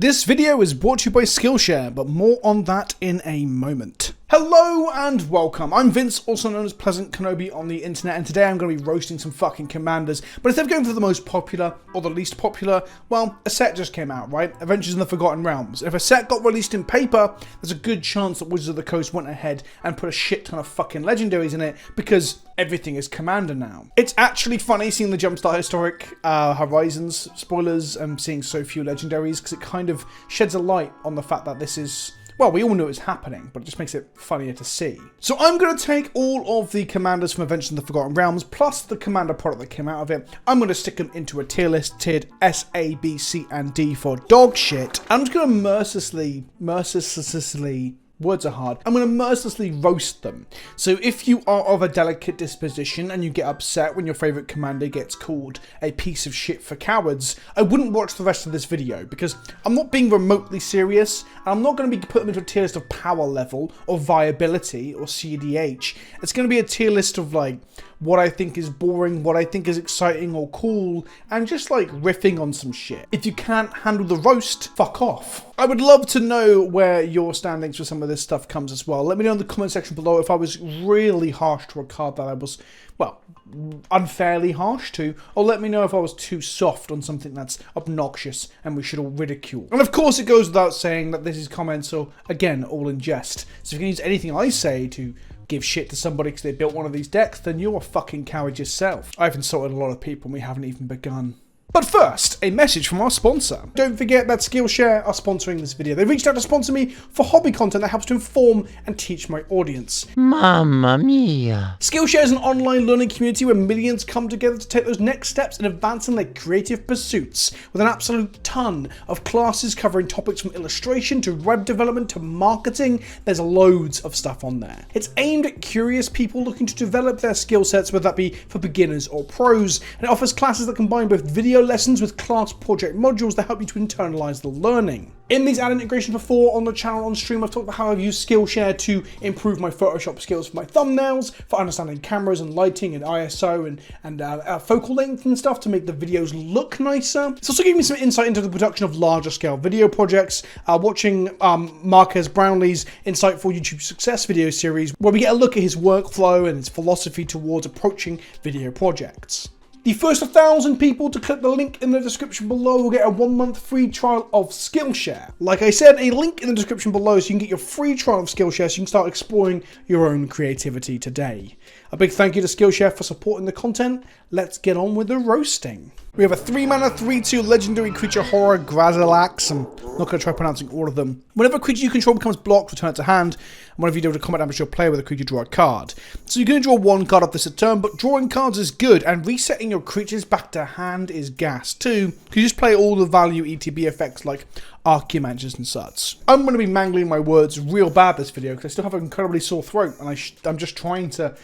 This video is brought to you by Skillshare, but more on that in a moment. Hello and welcome. I'm Vince, also known as PleasantKenobi on the internet, and today I'm going to be roasting some fucking commanders. But instead of going for the most popular or the least popular, well, a set just came out, right? Adventures in the Forgotten Realms. If a set got released in paper, there's a good chance that Wizards of the Coast went ahead and put a shit ton of fucking legendaries in it because everything is commander now. It's actually funny seeing the Jumpstart Historic Horizons spoilers and seeing so few legendaries because it kind of sheds a light on the fact that this is... well, we all knew it was happening, but it just makes it funnier to see. So I'm going to take all of the commanders from Adventures in the Forgotten Realms, plus the commander product that came out of it. I'm going to stick them into a tier list, tiered S, A, B, C, and D for dog shit. I'm just going to mercilessly, words are hard. I'm going to mercilessly roast them. So if you are of a delicate disposition and you get upset when your favourite commander gets called a piece of shit for cowards, I wouldn't watch the rest of this video because I'm not being remotely serious and I'm not going to be putting them into a tier list of power level or viability or CDH. It's going to be a tier list of like what I think is boring, what I think is exciting or cool, and just like riffing on some shit. If you can't handle the roast, fuck off. I would love to know where your standings for some of this stuff comes as well. Let me know in the comment section below if I was really harsh to a card that I was, well, unfairly harsh to, or let me know if I was too soft on something that's obnoxious and we should all ridicule. And of course it goes without saying that this is comments, so again, all in jest. So if you can use anything I say to give shit to somebody because they built one of these decks, then you're a fucking coward yourself. I've insulted a lot of people and we haven't even begun. But first, a message from our sponsor. Don't forget that Skillshare are sponsoring this video. They reached out to sponsor me for hobby content that helps to inform and teach my audience. Mamma mia. Skillshare is an online learning community where millions come together to take those next steps in advancing their creative pursuits, with an absolute ton of classes covering topics from illustration to web development to marketing. There's loads of stuff on there. It's aimed at curious people looking to develop their skill sets, whether that be for beginners or pros, and it offers classes that combine both video lessons with class project modules that help you to internalize the learning. In these ad integrations before on the channel on stream, I've talked about how I've used Skillshare to improve my Photoshop skills for my thumbnails, for understanding cameras and lighting and ISO and focal length and stuff to make the videos look nicer. It's also giving me some insight into the production of larger scale video projects, watching Marquez Brownlee's insightful YouTube success video series, where we get a look at his workflow and his philosophy towards approaching video projects. The first 1,000 people to click the link in the description below will get a 1-month free trial of Skillshare. Like I said, a link in the description below so you can get your free trial of Skillshare so you can start exploring your own creativity today. A big thank you to Skillshare for supporting the content. Let's get on with the roasting. We have a 3-mana 3/2 legendary creature horror, Grazilax. I'm not going to try pronouncing all of them. Whenever a creature you control becomes blocked, return it to hand. And whenever you deal with combat damage to your player with a creature, draw a card. So you're going to draw 1 card off this a turn, but drawing cards is good, and resetting your creatures back to hand is gas too, because you just play all the value ETB effects like Archaeomancers and such. I'm going to be mangling my words real bad this video, because I still have an incredibly sore throat, and I'm just trying to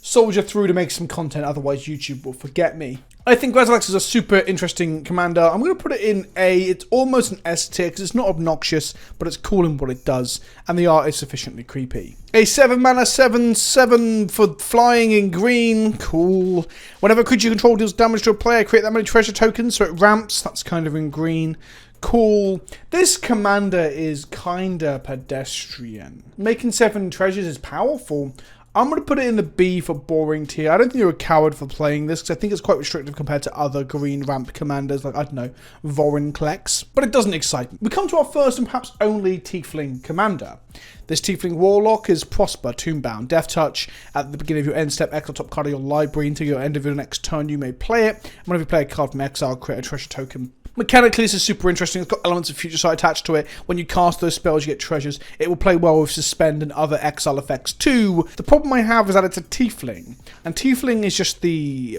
soldier through to make some content, otherwise YouTube will forget me. I think Grazilax is a super interesting commander. I'm going to put it in A. It's almost an S tier because it's not obnoxious, but it's cool in what it does, and the art is sufficiently creepy. A 7-mana 7/7 for flying in green. Cool. Whenever a creature you control deals damage to a player, create that many treasure tokens, so it ramps. That's kind of in green. Cool. This commander is kinda pedestrian. Making 7 treasures is powerful. I'm going to put it in the B for boring tier. I don't think you're a coward for playing this, because I think it's quite restrictive compared to other green ramp commanders, like, I don't know, Vorinclex. But it doesn't excite me. We come to our first and perhaps only Tiefling commander. This Tiefling Warlock is Prosper, Tombbound, Death Touch. At the beginning of your end step, exile top card of your library. Until your end of your next turn, you may play it. And whenever you play a card from exile, create a treasure token. Mechanically, this is super interesting. It's got elements of Future Sight attached to it. When you cast those spells, you get treasures. It will play well with Suspend and other exile effects too. The problem I have is that it's a Tiefling. And Tiefling is just the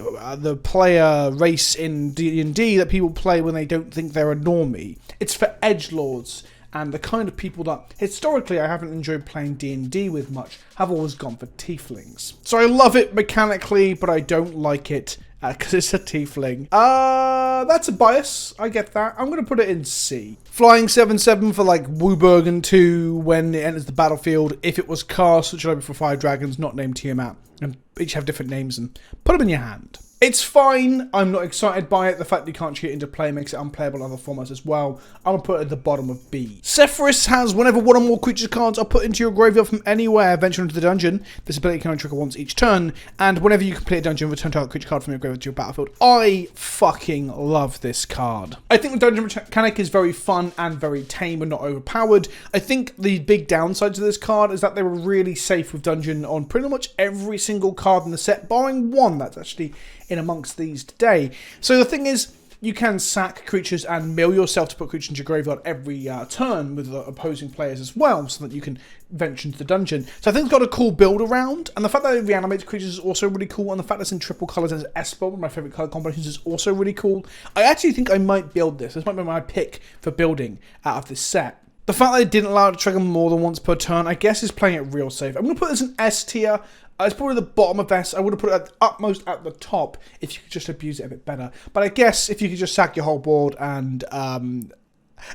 player race in D&D that people play when they don't think they're a normie. It's for edgelords. And the kind of people that, historically, I haven't enjoyed playing D&D with much, have always gone for Tieflings. So I love it mechanically, but I don't like it because it's a Tiefling. That's a bias. I get that. I'm going to put it in C. Flying 7/7 for like Wooburgen 2 when it enters the battlefield. If it was cast, which would be for 5 dragons, not named Tiamat, and each have different names, and put them in your hand. It's fine. I'm not excited by it. The fact that you can't cheat into play makes it unplayable in other formats as well. I'm going to put it at the bottom of B. Sephiroth has whenever one or more creatures cards are put into your graveyard from anywhere, venture into the dungeon. This ability can only trigger once each turn. And whenever you complete a dungeon, return target creature card from your graveyard to your battlefield. I fucking love this card. I think the dungeon mechanic is very fun and very tame and not overpowered. I think the big downside to this card is that they were really safe with dungeon on pretty much every single card in the set, barring one that's actually in amongst these today. So the thing is, you can sack creatures and mill yourself to put creatures into your graveyard every turn with opposing players as well, so that you can venture into the dungeon. So I think it's got a cool build around, and the fact that it reanimates creatures is also really cool, and the fact that it's in triple colours as Esper, one of my favourite colour combinations, is also really cool. I actually think I might build this. This might be my pick for building out of this set. The fact that it didn't allow it to trigger more than once per turn, I guess, is playing it real safe. I'm going to put this in S tier. It's probably the bottom of S. I would have put it at the utmost at the top if you could just abuse it a bit better. But I guess if you could just sack your whole board and...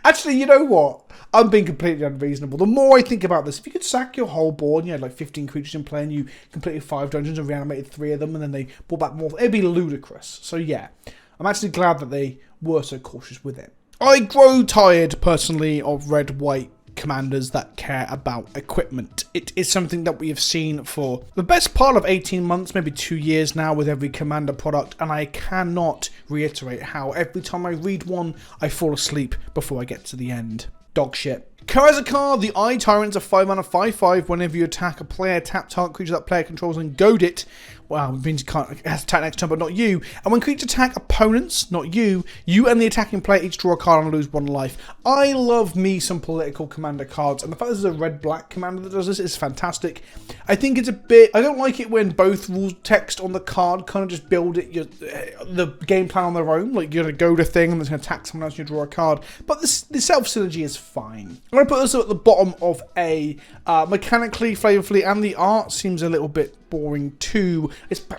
Actually, you know what? I'm being completely unreasonable. The more I think about this, if you could sack your whole board and you had like 15 creatures in play and you completed 5 dungeons and reanimated 3 of them and then they brought back more, it'd be ludicrous. So yeah, I'm actually glad that they were so cautious with it. I grow tired, personally, of red-white commanders that care about equipment. It is something that we have seen for the best part of 18 months, maybe 2 years now with every commander product, and I cannot reiterate how every time I read one, I fall asleep before I get to the end. Dog shit. Karazakar, the Eye Tyrant's a 5-mana 5/5. Whenever you attack a player, tap target creature that player controls and goad it. Well, it means it has to attack next turn, but not you. And when creatures attack opponents, not you, you and the attacking player each draw a card and lose 1 life. I love me some political commander cards, and the fact this is a red-black commander that does this is fantastic. I think it's a bit... I don't like it when both rules text on the card kind of just build it the game plan on their own. Like, you're going to goad a thing and then it's going to attack someone else and you draw a card. But the self-synergy is fine. I'm going to put this at the bottom of A. Mechanically, flavorfully, and the art seems a little bit boring too.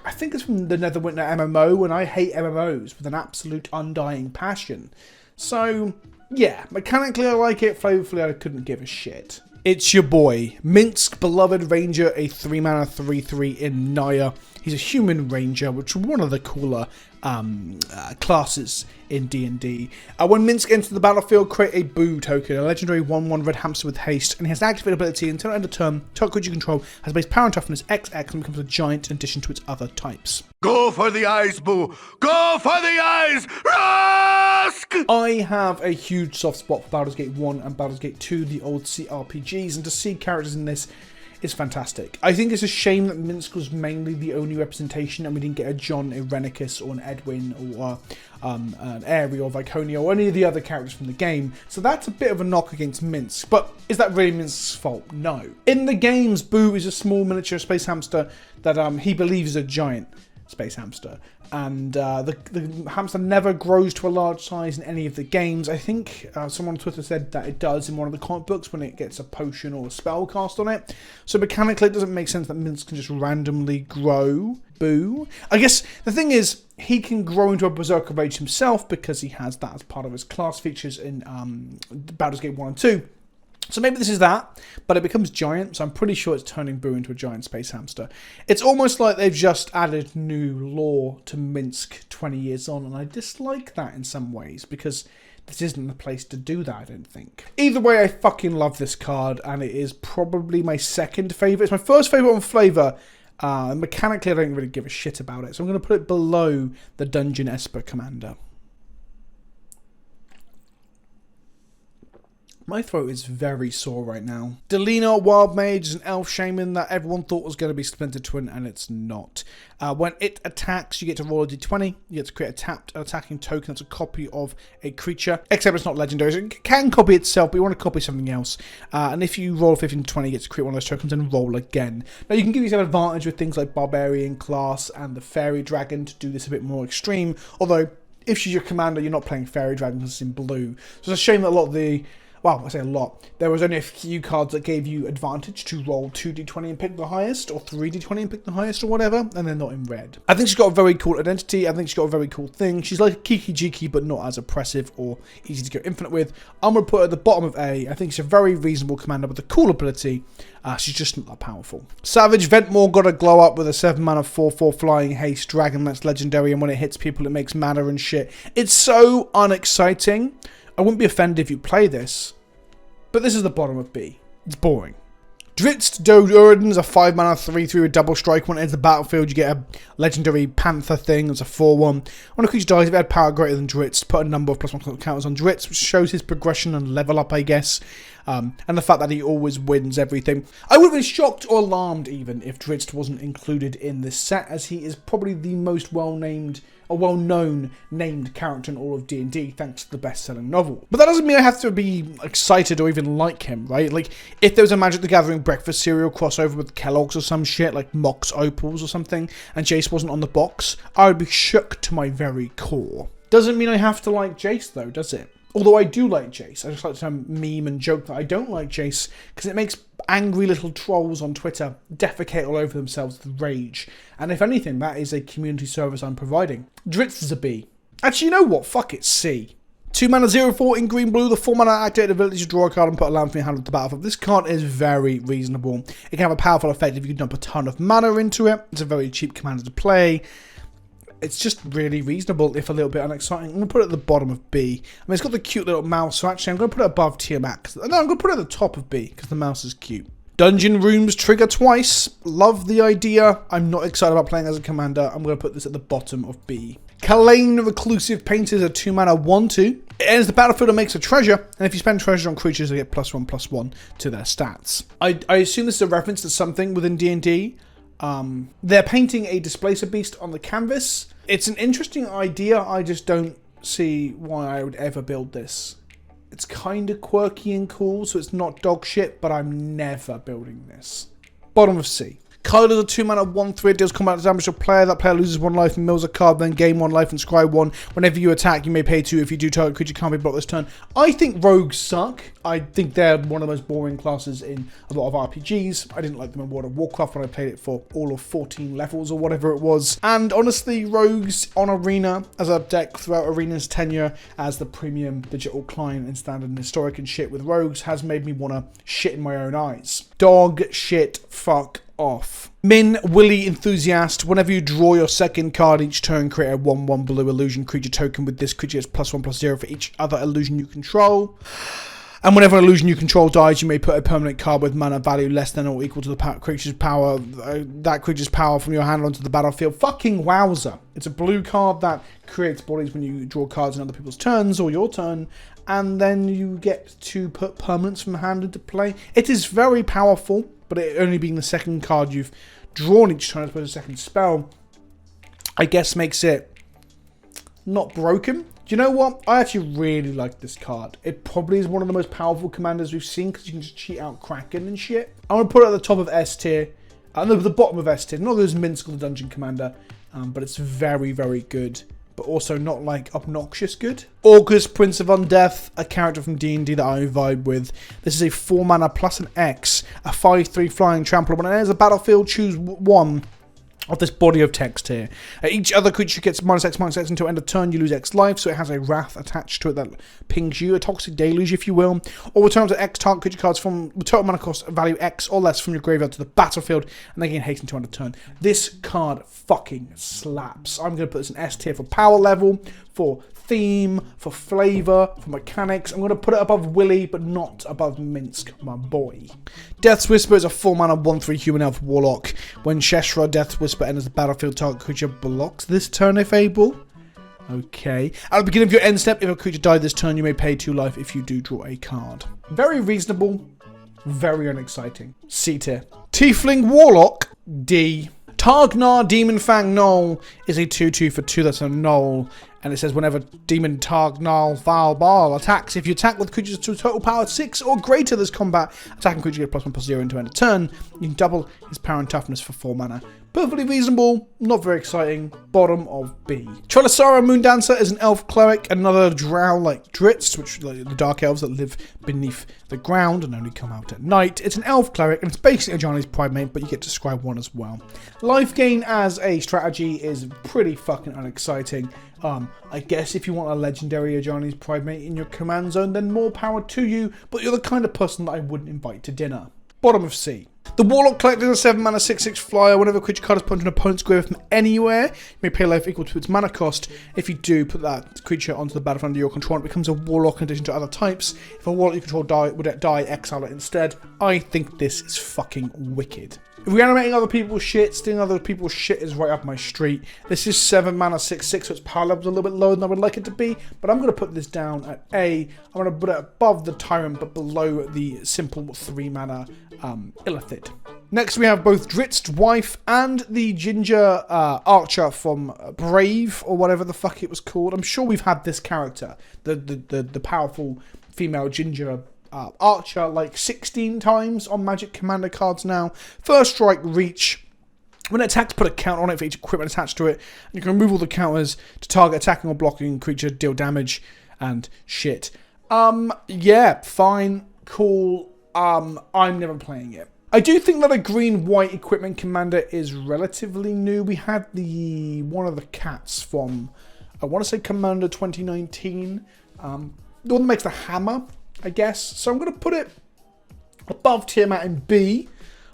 I think it's from the Neverwinter MMO, and I hate MMOs with an absolute undying passion. So, yeah, mechanically I like it, flavorfully I couldn't give a shit. It's your boy, Minsk, Beloved Ranger, a 3-mana 3/3 in Naya. He's a human ranger, which is one of the cooler classes in D&D. When Minsk enters the battlefield, create a Boo token, a legendary 1/1 red hamster with haste, and he has an activate ability until end of turn. Target creature you control has base power and toughness XX and becomes a giant in addition to its other types. Go for the eyes, Boo! Go for the eyes! Rusk! I have a huge soft spot for Baldur's Gate 1 and Baldur's Gate 2, the old CRPGs, and to see characters in this is fantastic. I think it's a shame that Minsk was mainly the only representation and we didn't get a John, a Renicus, or an Edwin, or an Aerie, or Viconia, or any of the other characters from the game. So that's a bit of a knock against Minsk. But is that really Minsk's fault? No. In the games, Boo is a small miniature space hamster that he believes is a giant space hamster, and the hamster never grows to a large size in any of the games. I think someone on Twitter said that it does in one of the comic books when it gets a potion or a spell cast on it. So mechanically it doesn't make sense that Minsk can just randomly grow Boo. I guess the thing is, he can grow into a Berserker Rage himself because he has that as part of his class features in Baldur's Gate 1 and 2. So maybe this is that, but it becomes giant, so I'm pretty sure it's turning Boo into a giant space hamster. It's almost like they've just added new lore to Minsk 20 years on, and I dislike that in some ways, because this isn't the place to do that, I don't think. Either way, I fucking love this card, and it is probably my second favourite. It's my first favourite on flavour. Mechanically, I don't really give a shit about it, so I'm going to put it below the Dungeon Esper Commander. My throat is very sore right now. Delina, Wild Mage, is an elf shaman that everyone thought was going to be Splinter Twin, and it's not. When it attacks, you get to roll a d20. You get to create a tapped attacking token that's a copy of a creature, except it's not legendary. So it can copy itself, but you want to copy something else. And if you roll 15 to 20, you get to create one of those tokens and roll again. Now, you can give yourself advantage with things like Barbarian class and the Fairy Dragon to do this a bit more extreme, although if she's your commander, you're not playing Fairy Dragon because it's in blue. So it's a shame that a lot of the well, I say a lot, there was only a few cards that gave you advantage to roll 2d20 and pick the highest, or 3d20 and pick the highest, or whatever, and they're not in red. I think she's got a very cool identity. I think she's got a very cool thing. She's like a Kiki Jiki, but not as oppressive or easy to go infinite with. I'm going to put her at the bottom of A. I think she's a very reasonable commander with a cool ability. She's just not that powerful. Savage Ventmore got a glow up with a 7 mana 4/4 flying haste dragon that's legendary, and when it hits people it makes mana and shit. It's so unexciting. I wouldn't be offended if you play this, but this is the bottom of B. It's boring. Dritz Do'Urden is a 5 mana 3/3 with double strike. When it enters the battlefield, you get a legendary panther thing. It's a 4/1. When a creature dies, if it had power greater than Dritz, put a number of +1 counters on Dritz, which shows his progression and level up, I guess. And the fact that he always wins everything. I would have been shocked or alarmed even if Dritz wasn't included in this set, as he is probably the most well-known named character in all of D&D, thanks to the best-selling novel. But that doesn't mean I have to be excited or even like him, right? Like, if there was a Magic the Gathering breakfast cereal crossover with Kellogg's or some shit, like Mox Opals or something, and Jace wasn't on the box, I would be shook to my very core. Doesn't mean I have to like Jace, though, does it? Although I do like Jace. I just like to meme and joke that I don't like Jace, because it makes angry little trolls on Twitter defecate all over themselves with rage. And if anything, that is a community service I'm providing. Dritz is a B. Actually, you know what? Fuck it, C. 2 mana 0/4 in green blue. The 4 mana activated ability to draw a card and put a land from your hand onto the battlefield. This card is very reasonable. It can have a powerful effect if you can dump a ton of mana into it. It's a very cheap commander to play. It's just really reasonable, if a little bit unexciting. I'm going to put it at the bottom of B. I mean, it's got the cute little mouse, so actually I'm going to put it above Tiamat. No, I'm going to put it at the top of B, because the mouse is cute. Dungeon Rooms trigger twice. Love the idea. I'm not excited about playing as a commander. I'm going to put this at the bottom of B. Kalane Reclusive Painter is a 2 mana 1/2. It enters the battlefield and makes a treasure, and if you spend treasure on creatures, they get +1/+1 to their stats. I assume this is a reference to something within D&D. They're painting a Displacer Beast on the canvas. It's an interesting idea. I just don't see why I would ever build this. It's kind of quirky and cool, so it's not dog shit, but I'm never building this. Bottom of C. Kylo's a 2 mana 1/3, deals combat damage to a player. That player loses 1 life and mills a card, then gain 1 life and scry 1. Whenever you attack, you may pay 2. If you do, target creature can't be blocked this turn. I think rogues suck. I think they're one of the most boring classes in a lot of RPGs. I didn't like them in World of Warcraft when I played it for all of 14 levels or whatever it was. And honestly, rogues on Arena as a deck throughout Arena's tenure as the premium digital client in Standard and Historic and shit with rogues has made me want to shit in my own eyes. Dog shit fuck off. Min Willy Enthusiast. Whenever you draw your second card each turn, create a 1/1 blue illusion creature token with this creature. It's +1/+0 for each other illusion you control. And whenever an illusion you control dies, you may put a permanent card with mana value less than or equal to the creature's power, that creature's power from your hand onto the battlefield. Fucking wowza. It's a blue card that creates bodies when you draw cards in other people's turns or your turn, and then you get to put permanents from hand into play. It is very powerful, but it only being the second card you've drawn each turn as opposed to a second spell, I guess makes it not broken. Do you know what? I actually really like this card. It probably is one of the most powerful commanders we've seen because you can just cheat out Kraken and shit. I'm going to put it at the top of S tier. No, the bottom of S tier. Not as Minsk the Dungeon Commander, but it's very, very good. But also not like obnoxious good. August, Prince of Undeath, a character from D&D that I vibe with. This is a 4 mana plus an X, a 5/3 flying trampler. When it enters a battlefield, choose 1 of this body of text here. Each other creature gets -X until end of turn. You lose X life, so it has a wrath attached to it that pings you, a toxic deluge, if you will. Or return to X target creature cards from total mana cost value X or less from your graveyard to the battlefield, and they gain haste until end of turn. This card fucking slaps. I'm going to put this in S tier for power level, for theme, for flavor, for mechanics. I'm going to put it above Willy, but not above Minsk, my boy. Death's Whisper is a 4 mana 1/3 human elf warlock. When Sheshra Death's Whisper enters the battlefield, target creature blocks this turn if able. Okay. At the beginning of your end step, if a creature died this turn, you may pay 2 life if you do draw a card. Very reasonable, very unexciting. C tier. Tiefling Warlock, D. Targnar Demon Fang Null is a 2/2 for 2. That's a null. And it says whenever Demon Targnal Valbal attacks, if you attack with creatures to a total power 6 or greater this combat, attacking creature gets +1/+0 into end of turn. You can double his power and toughness for 4 mana. Perfectly reasonable, not very exciting, bottom of B. Trilasara Moondancer is an elf cleric, another drow like Dritz, which are like the dark elves that live beneath the ground and only come out at night. It's an elf cleric, and it's basically a Johnny's Primate, but you get to scribe 1 as well. Life gain as a strategy is pretty fucking unexciting. I guess if you want a legendary Ajani's Primate in your command zone, then more power to you, but you're the kind of person that I wouldn't invite to dinner. Bottom of C. The Warlock Collector is a 7 mana 6/6 flyer. Whenever a creature card is put into an opponent's graveyard from anywhere, you may pay life equal to its mana cost. If you do, put that creature onto the battlefield under your control, it becomes a Warlock in addition to other types. If a Warlock you control would die, exile it instead. I think this is fucking wicked. Reanimating other people's shit, stealing other people's shit is right up my street. This is 7 mana 6/6, so its power level's a little bit lower than I would like it to be, but I'm going to put this down at A. I'm going to put it above the Tyrant, but below the simple 3 mana Illithid. Next we have both Dritz's wife and the ginger archer from Brave, or whatever the fuck it was called. I'm sure we've had this character, the powerful female ginger archer, like 16 times on Magic Commander cards now. First strike, reach. When it attacks, put a counter on it for each equipment attached to it. And you can remove all the counters to target attacking or blocking creature, deal damage, and shit. Yeah, fine, cool. I'm never playing it. I do think that a green-white equipment commander is relatively new. We had one of the cats from, I want to say Commander 2019. The one that makes the hammer, I guess. So I'm going to put it above Tiamat in B.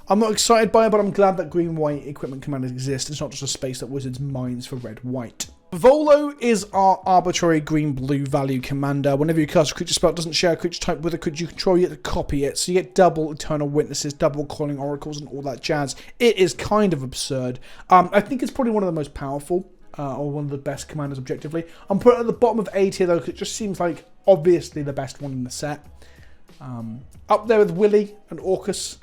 I'm not excited by it, but I'm glad that green-white equipment commanders exist. It's not just a space that Wizards mines for red-white. Volo is our arbitrary green-blue value commander. Whenever you cast a creature spell, it doesn't share a creature type with a creature you control, you get to copy it. So you get double Eternal Witnesses, double Calling Oracles, and all that jazz. It is kind of absurd. I think it's probably one of the most powerful, or one of the best commanders objectively. I'm putting it at the bottom of A tier, though, because it just seems like obviously the best one in the set. Up there with Willy and Orcus,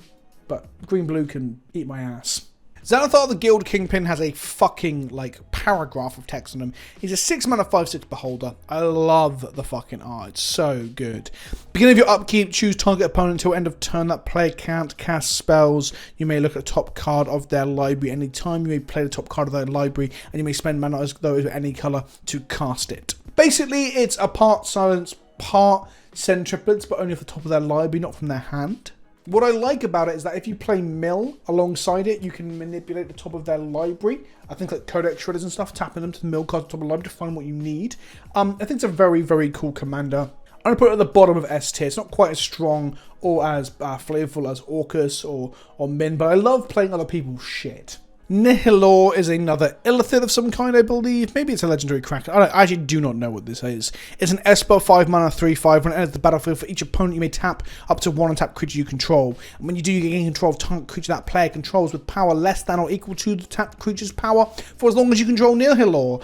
but green-blue can eat my ass. Xanathar the Guild Kingpin has a fucking, like, paragraph of text on him. He's a 6 mana 5/6 beholder. I love the fucking art. It's so good. Beginning of your upkeep, choose target opponent until end of turn. That player can't cast spells. You may look at the top card of their library anytime. You may play the top card of their library, and you may spend mana as though it was any colour to cast it. Basically, it's a part silence, part send triplets, but only off the top of their library, not from their hand. What I like about it is that if you play mill alongside it, you can manipulate the top of their library. I think like Codex Shredders and stuff, tapping them to the mill cards on top of the library to find what you need. I think it's a very, very cool commander. I'm going to put it at the bottom of S tier. It's not quite as strong or as flavorful as Orcus or Min, but I love playing other people's shit. Nihilor is another Illithid of some kind, I believe. Maybe it's a legendary cracker. I actually do not know what this is. It's an Esper 5 mana 3/5. When it enters the battlefield, for each opponent you may tap up to 1 untap creature you control. And when you do, you gain control of target creature that player controls with power less than or equal to the tapped creature's power for as long as you control Nihilor.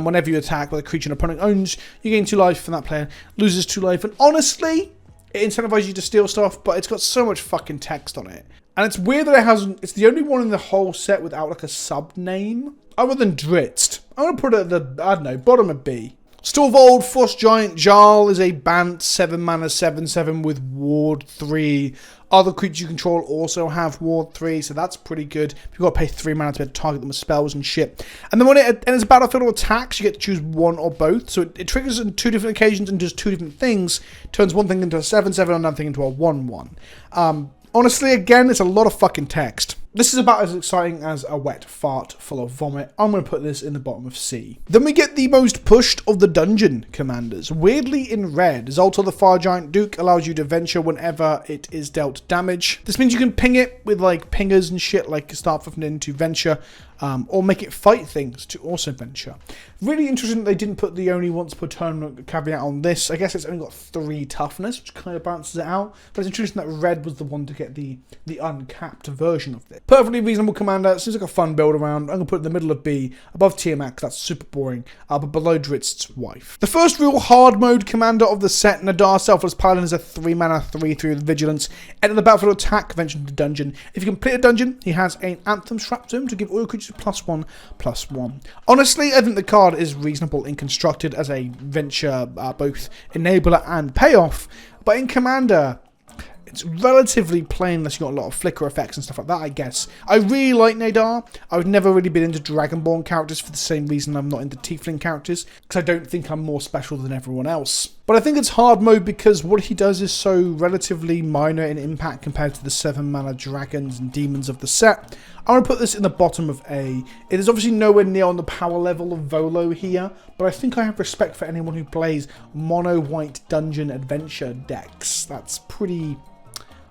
Whenever you attack with a creature an opponent owns, you gain 2 life, and that player loses 2 life. And honestly, it incentivizes you to steal stuff, but it's got so much fucking text on it. And it's weird that it's the only one in the whole set without like a sub-name. Other than Dritz. I'm going to put it at the, I don't know, bottom of B. Storvold, Frost Giant Jarl is a Bant 7 mana 7/7 with Ward 3. Other creatures you control also have Ward 3, so that's pretty good. You've got to pay 3 mana to be able to target them with spells and shit. And then when it enters a battlefield or attacks, you get to choose one or both. So it triggers on 2 different occasions and does 2 different things. Turns one thing into a 7/7 and another thing into a 1/1. Honestly, again, it's a lot of fucking text. This is about as exciting as a wet fart full of vomit. I'm going to put this in the bottom of C. Then we get the most pushed of the dungeon commanders. Weirdly in red, Zoltar the Fire Giant Duke allows you to venture whenever it is dealt damage. This means you can ping it with like pingers and shit like start from in to venture. Or make it fight things to also venture. Really interesting that they didn't put the only once per turn caveat on this. I guess it's only got 3 toughness, which kind of balances it out. But it's interesting that red was the one to get the uncapped version of this. Perfectly reasonable commander. Seems like a fun build around. I'm going to put it in the middle of B, above Tiamat, because that's super boring, but below Dritz's wife. The first real hard mode commander of the set, Nadar Selfless Paladin, is a 3 mana 3/3 with Vigilance. Enter the battlefield attack, venture into the dungeon. If you complete a dungeon, he has an Anthem strapped to him to give all your creatures creatures +1/+1. Honestly, I think the card is reasonable and constructed as a venture, both enabler and payoff, but in Commander, it's relatively plain unless you've got a lot of flicker effects and stuff like that, I guess. I really like Nadar. I've never really been into Dragonborn characters for the same reason I'm not into Tiefling characters, because I don't think I'm more special than everyone else. But I think it's hard mode because what he does is so relatively minor in impact compared to the 7-mana dragons and demons of the set. I'm going to put this in the bottom of A. It is obviously nowhere near on the power level of Volo here, but I think I have respect for anyone who plays mono-white dungeon adventure decks. That's pretty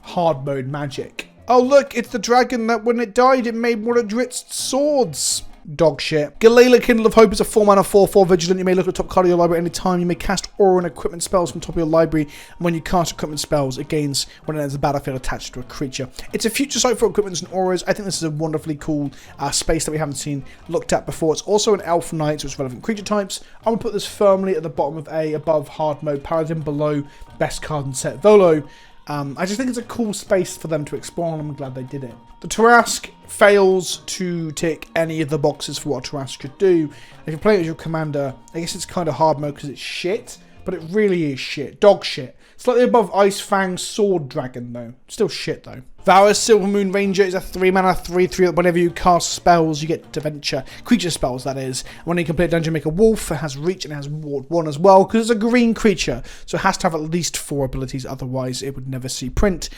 hard mode magic. Oh look, it's the dragon that when it died it made one of Drit's swords. Dog shit. Galala, Kindle of Hope is a 4-mana 4/4 vigilant. You may look at the top card of your library at any time. You may cast aura and equipment spells from the top of your library, and when you cast equipment spells, it gains when it enters the battlefield attached to a creature. It's a future site for equipments and auras. I think this is a wonderfully cool space that we haven't seen looked at before. It's also an elf knight, so it's relevant creature types. I'm going to put this firmly at the bottom of A, above hard mode Paladin, below best card in set Volo. I just think it's a cool space for them to explore, and I'm glad they did it. The Tarask fails to tick any of the boxes for what a Tarask should do. If you're playing it as your commander, I guess it's kind of hard mode because it's shit, but it really is shit. Dog shit. Slightly above Ice Fang Sword Dragon, though. Still shit, though. Varus Silver Moon Ranger is a 3-mana 3/3 that whenever you cast spells, you get to venture. Creature spells, that is. When you complete a dungeon, make a wolf. It has reach and it has ward 1 as well, because it's a green creature. So it has to have at least 4 abilities, otherwise it would never see print.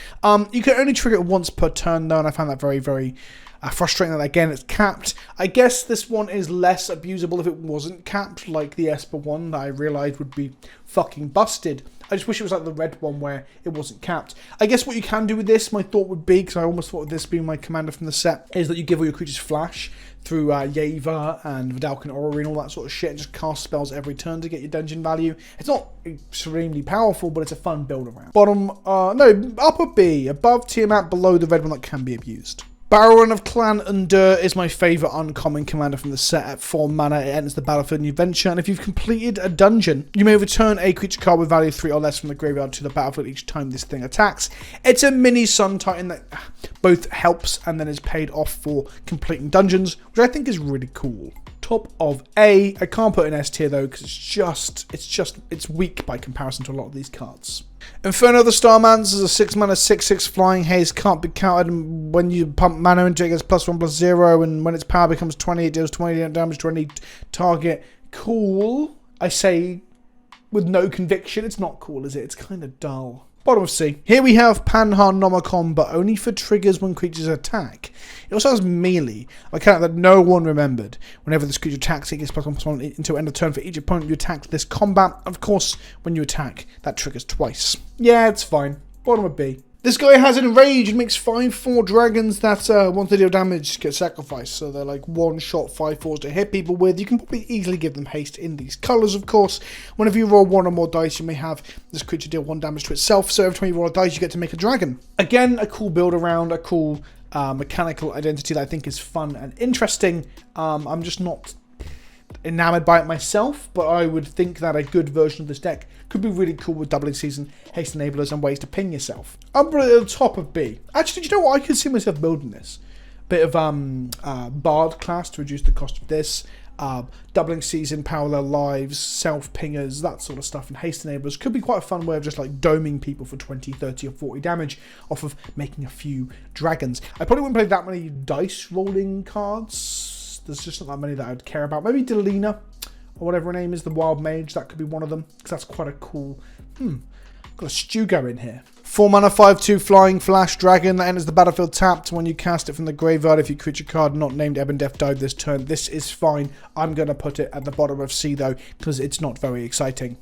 You can only trigger it once per turn, though, and I found that very, very frustrating that, again, it's capped. I guess this one is less abusable if it wasn't capped, like the Esper one that I realised would be fucking busted. I just wish it was like the red one where it wasn't capped. I guess what you can do with this, my thought would be, because I almost thought of this being my commander from the set, is that you give all your creatures flash through Yeva and Vidalcan Orrery and all that sort of shit, and just cast spells every turn to get your dungeon value. It's not extremely powerful, but it's a fun build around. Upper B, above Tiamat, below the red one that can be abused. Baron of Clan Undur is my favourite uncommon commander from the set. At 4 mana, it enters the battlefield in your venture, and if you've completed a dungeon, you may return a creature card with value 3 or less from the graveyard to the battlefield each time this thing attacks. It's a mini Sun Titan that both helps and then is paid off for completing dungeons, which I think is really cool. Top of A. I can't put an S tier though, because it's weak by comparison to a lot of these cards. Inferno of the Starmans is a 6-mana 6/6 flying haze, can't be countered, and when you pump mana into it, it gets +1/+0, and when its power becomes 20, it deals 20 damage to any target. Cool. I say with no conviction. It's not cool, is it? It's kind of dull. Bottom of C. Here we have Panharmonicon, but only for triggers when creatures attack. It also has melee, a mechanic that no one remembered. Whenever this creature attacks, it gets +1/+1 until end of turn for each opponent you attack this combat. Of course, when you attack, that triggers twice. Yeah, it's fine. Bottom of B. This guy has Enrage and makes 5/4 dragons that, once they deal damage, get sacrificed. So they're like one-shot 5/4s to hit people with. You can probably easily give them haste in these colours, of course. Whenever you roll 1 or more dice, you may have this creature deal 1 damage to itself. So every time you roll a dice, you get to make a dragon. Again, a cool build around, a cool mechanical identity that I think is fun and interesting. I'm just not enamored by it myself, but I would think that a good version of this deck could be really cool with doubling season, haste enablers, and ways to ping yourself. I'm at the top of B. Actually, do you know what? I could see myself building this. Bit of Bard class to reduce the cost of this. Doubling season, parallel lives, self-pingers, that sort of stuff, and haste enablers could be quite a fun way of just like doming people for 20, 30, or 40 damage off of making a few dragons. I probably wouldn't play that many dice rolling cards. There's just not that many that I'd care about. Maybe Delina, or whatever her name is, the Wild Mage, that could be one of them, because that's quite a cool... Got a Stugo in here. 4 mana 5/2 flying flash dragon that enters the battlefield tapped when you cast it from the graveyard. If your creature card not named Ebondeth died this turn, this is fine. I'm going to put it at the bottom of C though, because it's not very exciting.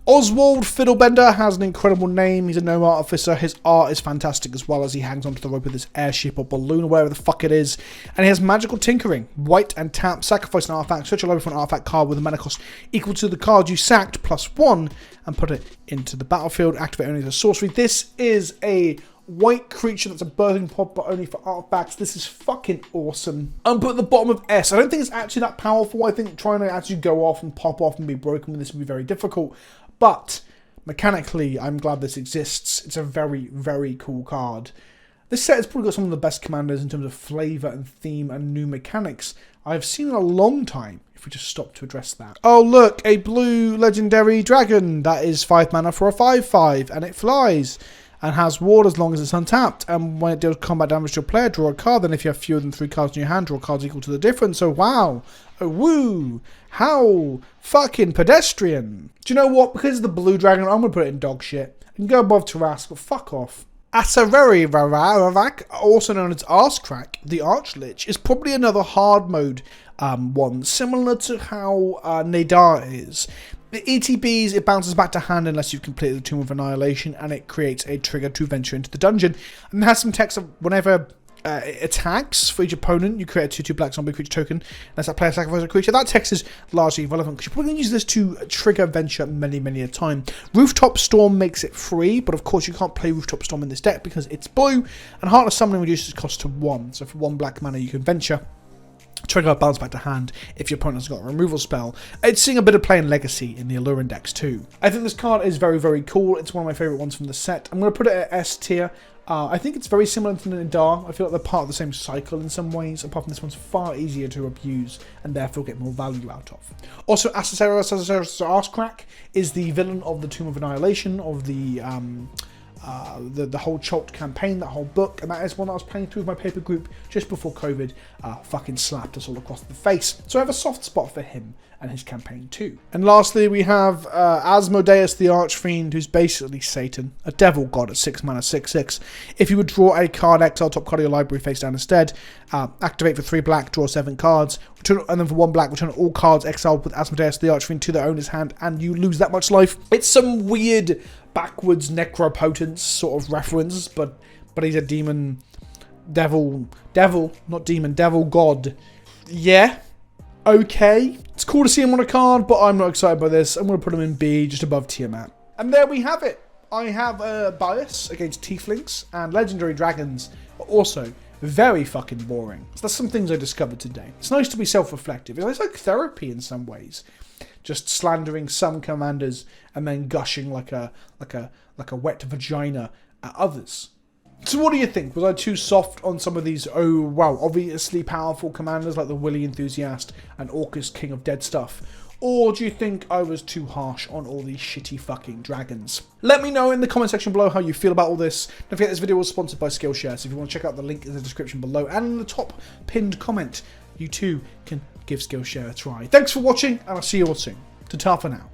Oswald Fiddlebender has an incredible name. He's a gnome artificer. His art is fantastic as well as he hangs onto the rope with this airship or balloon or whatever the fuck it is. And he has magical tinkering. White and tap, sacrifice an artifact, search your library for an artifact card with a mana cost equal to the card you sacked +1 and put it into the battlefield. Activate only as a sorcery. This is a white creature that's a birthing pod, but only for artifacts. This is fucking awesome. I'm put at the bottom of S. I don't think it's actually that powerful. I think trying to actually go off and pop off and be broken with this would be very difficult. But mechanically, I'm glad this exists. It's a very, very cool card. This set has probably got some of the best commanders in terms of flavour and theme and new mechanics I've seen in a long time, if we just stop to address that. Oh look, a blue legendary dragon. That is 5 mana for a 5/5, and it flies, and has ward as long as it's untapped, and when it deals combat damage to a player, draw a card, then if you have fewer than 3 cards in your hand, draw cards equal to the difference. So wow, oh woo, how fucking pedestrian. Do you know what, because of the blue dragon, I'm going to put it in dog shit. I can go above Tarask, but fuck off. Asavery, also known as Arsecrack, the Archlich, is probably another hard mode one, similar to how Nadar is. The ETBs, it bounces back to hand unless you've completed the Tomb of Annihilation, and it creates a trigger to venture into the dungeon. And it has some text of whenever it attacks for each opponent, you create a 2/2 black zombie creature token. Unless that player sacrifices a creature. That text is largely irrelevant because you're probably going to use this to trigger venture many a time. Rooftop Storm makes it free, but of course you can't play Rooftop Storm in this deck because it's blue, and Heartless Summoning reduces cost to 1. So for 1 black mana you can venture, trigger a bounce back to hand if your opponent has got a removal spell. It's seeing a bit of play in Legacy in the Allure Index too. I think this card is very cool. It's one of my favourite ones from the set. I'm going to put it at S tier. I think it's very similar to Nadar. I feel like they're part of the same cycle in some ways, apart from this one's far easier to abuse and therefore get more value out of. Also, Arsecrack is the villain of the Tomb of Annihilation, of the whole Chult campaign, that whole book, and that is one that I was playing through with my paper group just before COVID fucking slapped us all across the face. So I have a soft spot for him and his campaign too. And lastly, we have Asmodeus the Archfiend, who's basically Satan, a devil god at 6 mana 6/6. If you would draw a card, exile top card of your library face down instead, activate for 3 black, draw 7 cards, return, and then for 1 black, return all cards exiled with Asmodeus the Archfiend to their owner's hand, and you lose that much life. It's some weird backwards necropotence sort of reference, but he's a demon, devil, not demon, devil god. Yeah, okay. It's cool to see him on a card, but I'm not excited by this. I'm going to put him in B, just above Tiamat. And there we have it. I have a bias against tieflings, and legendary dragons are also very fucking boring. So that's some things I discovered today. It's nice to be self-reflective. It's like therapy in some ways. Just slandering some commanders and then gushing like a wet vagina at others. So what do you think? Was I too soft on some of these, oh wow, obviously powerful commanders like the Willy Enthusiast and Orcus King of Dead stuff? Or do you think I was too harsh on all these shitty fucking dragons? Let me know in the comment section below how you feel about all this. Don't forget this video was sponsored by Skillshare, so if you want to check out the link in the description below and in the top pinned comment, you too can give Skillshare a try. Thanks for watching, and I'll see you all soon. Ta-ta for now.